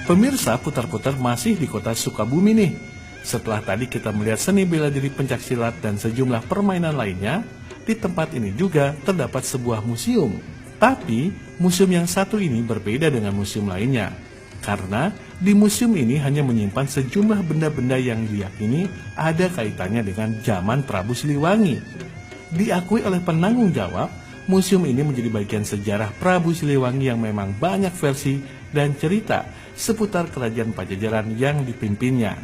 Pemirsa, putar-putar masih di kota Sukabumi nih. Setelah tadi kita melihat seni bela diri pencaksilat dan sejumlah permainan lainnya, di tempat ini juga terdapat sebuah museum. Tapi, museum yang satu ini berbeda dengan museum lainnya. Karena di museum ini hanya menyimpan sejumlah benda-benda yang diyakini ada kaitannya dengan zaman Prabu Siliwangi. Diakui oleh penanggung jawab, museum ini menjadi bagian sejarah Prabu Siliwangi yang memang banyak versi dan cerita seputar kerajaan Pajajaran yang dipimpinnya.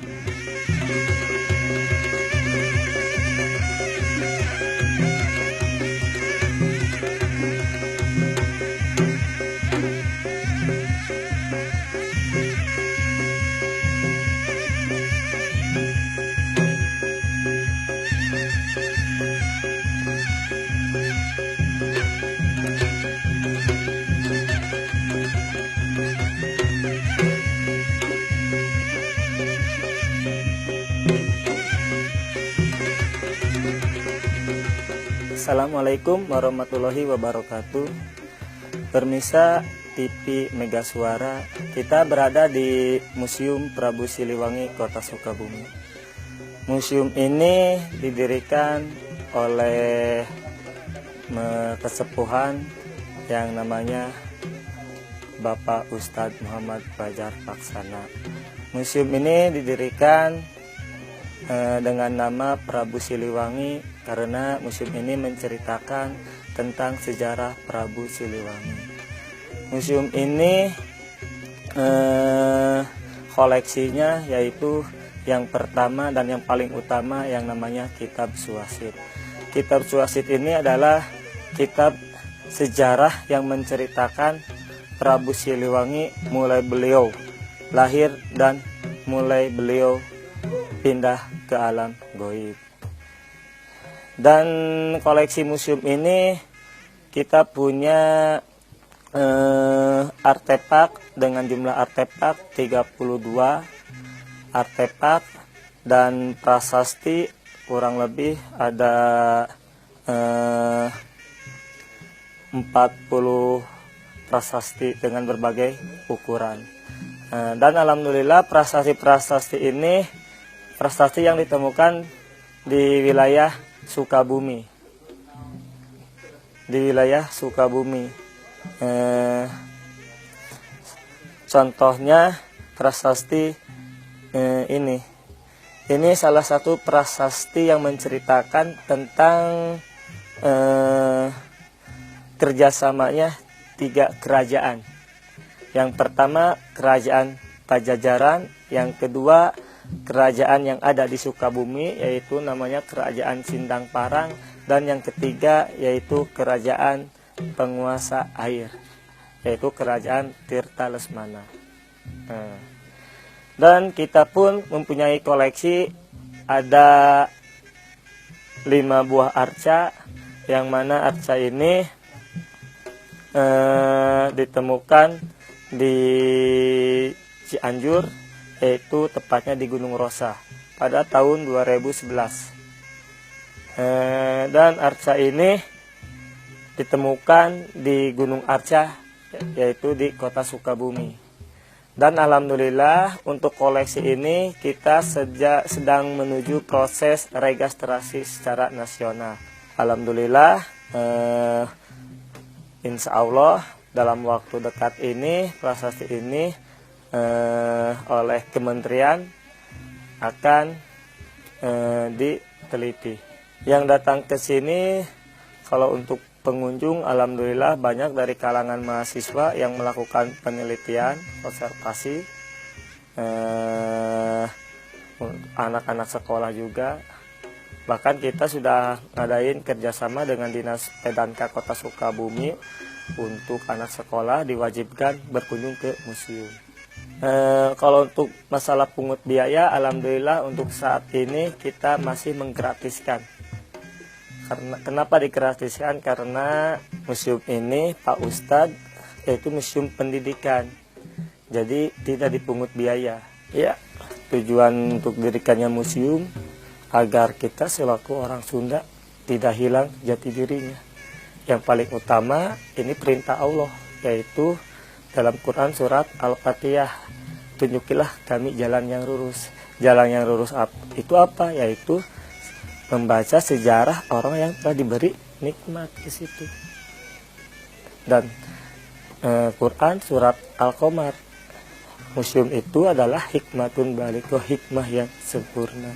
Assalamualaikum warahmatullahi wabarakatuh. Permisa TV Mega Suara, kita berada di Museum Prabu Siliwangi Kota Sukabumi. Museum ini didirikan oleh kesepuhan yang namanya Bapak Ustadz Muhammad Fajar Paksana. Museum ini didirikan dengan nama Prabu Siliwangi karena museum ini menceritakan tentang sejarah Prabu Siliwangi. Museum ini koleksinya yaitu yang pertama dan yang paling utama yang namanya Kitab Suwasid. Kitab Suwasid ini adalah kitab sejarah yang menceritakan Prabu Siliwangi mulai beliau lahir dan mulai beliau pindah ke alam gaib. Dan koleksi museum ini kita punya artefak dengan jumlah artefak 32 artefak dan prasasti kurang lebih ada 40 prasasti dengan berbagai ukuran. Dan alhamdulillah prasasti-prasasti ini prasasti yang ditemukan di wilayah Sukabumi. Di wilayah Sukabumi. Contohnya prasasti ini. Ini salah satu prasasti yang menceritakan tentang kerjasamanya 3 kerajaan. Yang pertama kerajaan Pajajaran, yang kedua kerajaan yang ada di Sukabumi yaitu namanya kerajaan Sindang Parang, dan yang ketiga yaitu kerajaan penguasa air yaitu kerajaan Tirta Lesmana. Dan kita pun mempunyai koleksi ada 5 buah arca, yang mana arca ini ditemukan di Cianjur, yaitu tepatnya di Gunung Rosa pada tahun 2011. Dan arca ini ditemukan di Gunung Arca, yaitu di kota Sukabumi. Dan alhamdulillah untuk koleksi ini kita sedang menuju proses registrasi secara nasional. Alhamdulillah, insya Allah dalam waktu dekat ini prasasti ini oleh kementerian akan diteliti. Yang datang ke sini kalau untuk pengunjung alhamdulillah banyak dari kalangan mahasiswa yang melakukan penelitian, observasi, anak-anak sekolah juga. Bahkan kita sudah ngadain kerjasama dengan Dinas Pedanka Kota Sukabumi untuk anak sekolah diwajibkan berkunjung ke museum. Kalau untuk masalah pungut biaya, alhamdulillah untuk saat ini kita masih menggratiskan. Kenapa digratiskan? Karena museum ini Pak Ustadz yaitu museum pendidikan, jadi tidak dipungut biaya. Ya, tujuan untuk didirikannya museum agar kita selaku orang Sunda tidak hilang jati dirinya. Yang paling utama ini perintah Allah, yaitu dalam Quran surat Al-Fatihah tunjukilah kami jalan yang lurus. Jalan yang lurus itu apa? Yaitu membaca sejarah orang yang telah diberi nikmat di situ. Dan Quran surat Al-Qamar, museum itu adalah hikmatun balik, hikmah yang sempurna.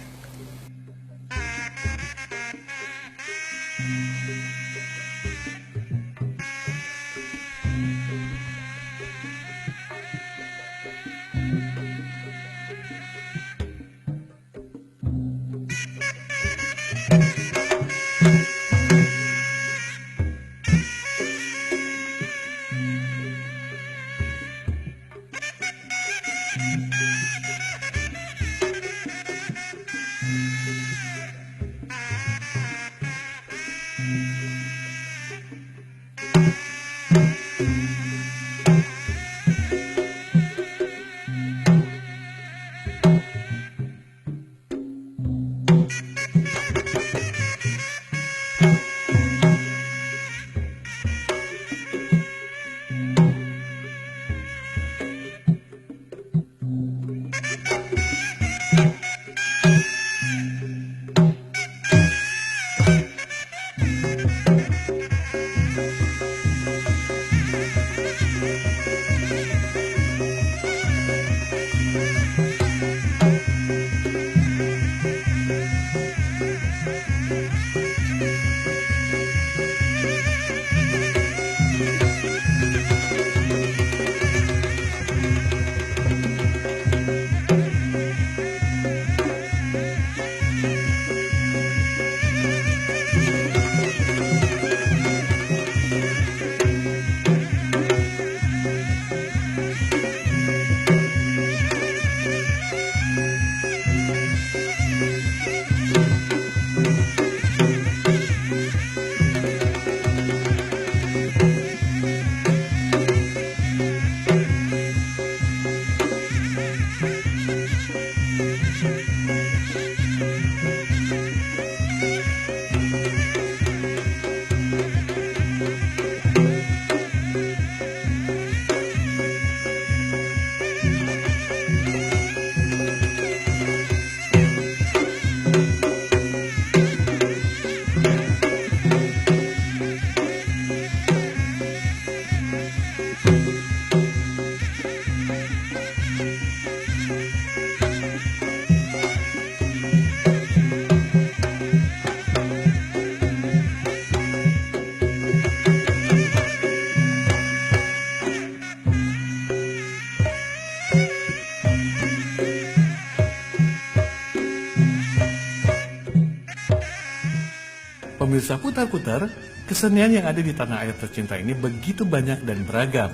Pemirsa Putar-Putar, kesenian yang ada di tanah air tercinta ini begitu banyak dan beragam.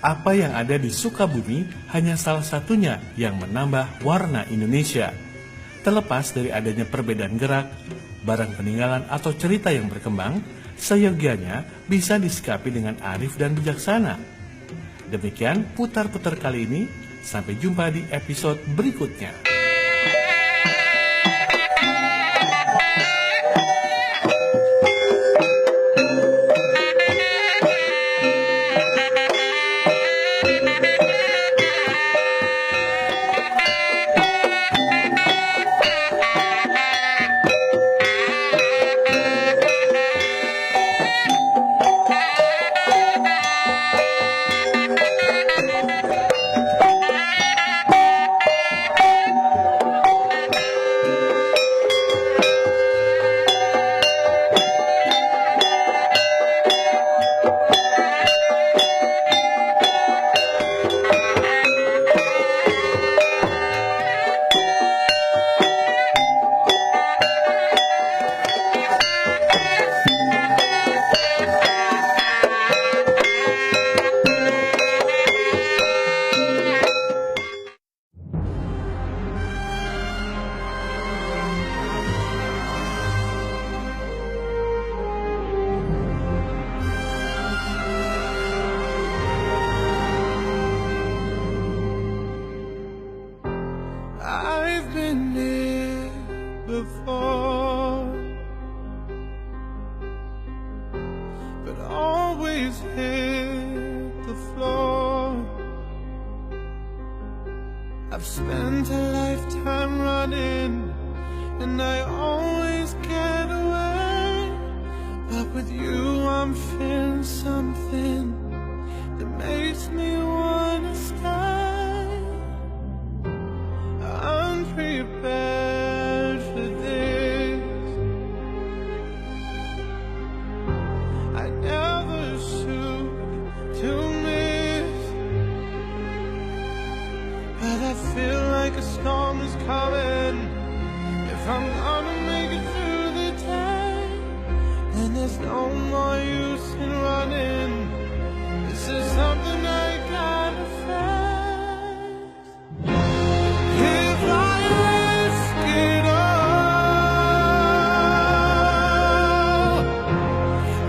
Apa yang ada di Sukabumi hanya salah satunya yang menambah warna Indonesia. Terlepas dari adanya perbedaan gerak, barang peninggalan atau cerita yang berkembang, seyogianya bisa disikapi dengan arif dan bijaksana. Demikian Putar-Putar kali ini, sampai jumpa di episode berikutnya. I've been here before, but always hit the floor. I've spent a lifetime running, and I always get away. But with you I'm feeling something that makes me wanna stay. I'm prepared for this. I never shoot to miss, but I feel like a storm is coming. If I'm gonna make it through the day, then there's no more use in running. This is something I gotta face. If I risk it all,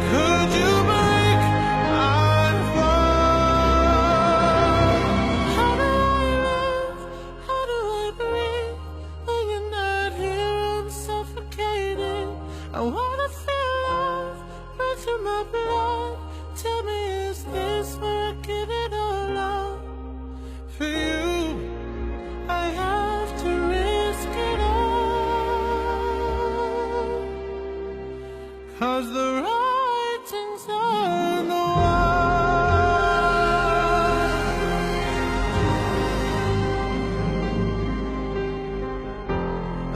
could you break my fall? How do I live? How do I breathe? When you're not here, I'm suffocating. I wanna feel love run through my blood. Tell me, is this where I give it all up? For you, I have to risk it all. 'Cause the writing's on the wall.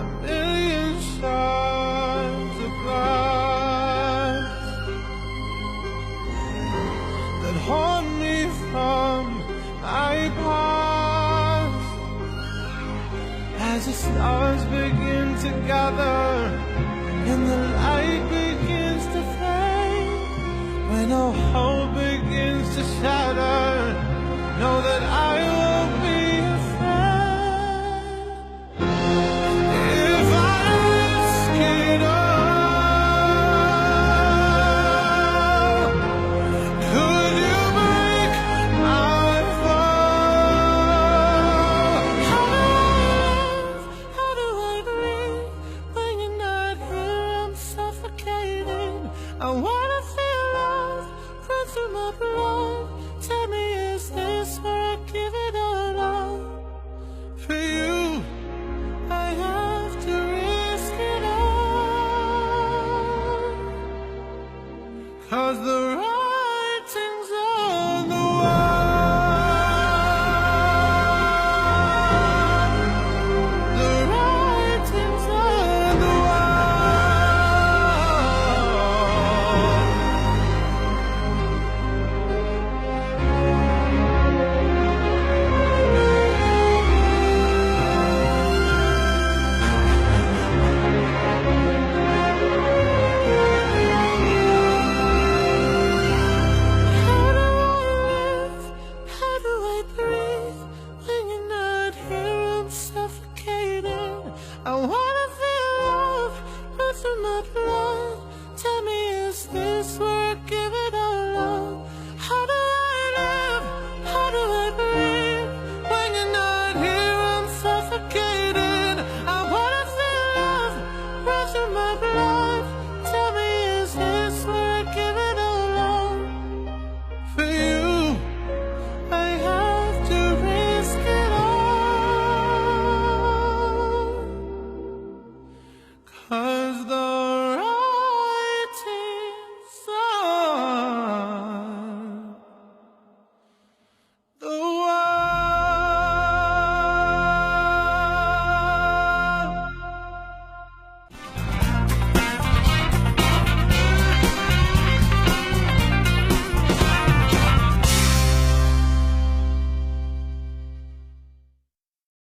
A million shards of glass that haunt me from my past. As the stars begin to gather and the light begins to fade, when all hope begins to shatter, know that I won't be afraid. If I risk it all, could you break my fall? How do I live? How do I breathe? When you're not here, I'm suffocating. I wanna feel love run through my blood. Tell me, is this where I give it all up? For you, I have to risk it all. 'Cause the writing's on the wall. The writing's on the How do I live? How do I breathe?